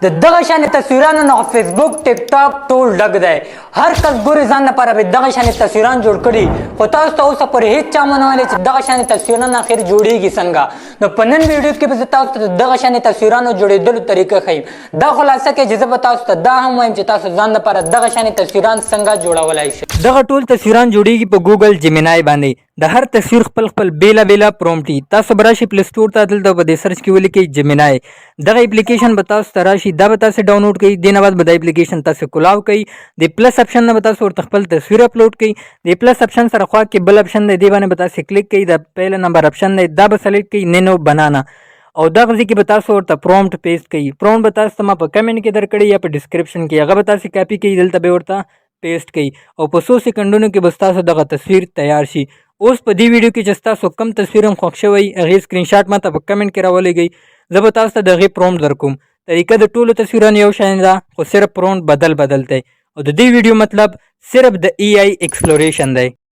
د دغه شان تصویرانو نه فیسبوک ټیک ټاک ټول ډک دی هر کس ګوري ځان لپاره به دغه شان تصویران جوړ کړي خو تاسو ته اوسه پورې هیڅ چا ونه ویلي چې دغه شان تصویرونه اخر جوړیږي څنګه نو په نن ویډیو کې به زه تاسو ته دغه شان تصویرانو جوړېدلو طریقه ښیم دا خلاصه کې چې زه به تاسو ته دا هم وایم چې تاسو ځان لپاره دغه شان تصویران څنګه جوړولی شئ دغه ټول تصویران جوړیږي په ګوګل جیمینای باندې د هر تصویر خپل بیلا پرومپټ تاسو براشي پلی سٹور ته دلته په سرچ کې ولیکئ جیمینای دغه اپلیکیشن به تاسو ته راشي دا به تاسو ډاونلوډ کړئ دینه بعد به د اپلیکیشن تاسو کولاو کړئ د پلس اپشن نه به تاسو ورته خپل تصویر اپلوډ کړئ د پلس اپشن سره خوا کې بل اپشن دی باندې به تاسو کلیک کړئ د پهل نمبر اپشن دی دا به سلیکټ کړئ نینو بنانا او دا غزي کې به تاسو ورته پرومپټ پیسټ کړئ پرومپټ به تاسو ما په کمنټ کې درکړئ یا په ډسکرپشن کې هغه به تاسو کاپی کړئ دلته به ورته پیسټ کړئ او په 100 سکندونو کې به تاسو دغه تصویر تیار شي اوس په دې ویډیو کې چې تاسو کم تصویر هم خوښ شوی هغه سکرین شاټ ماته په کمنټ کې راولېږئ زه به تاسو ته دغه پرومپټ درکوم طریقه د ټولو تصویرونو یو شان ده خو صرف پرومپټ بدل دی او د دې ویډیو مطلب صرف د ای آی ایکسپلوریشن دی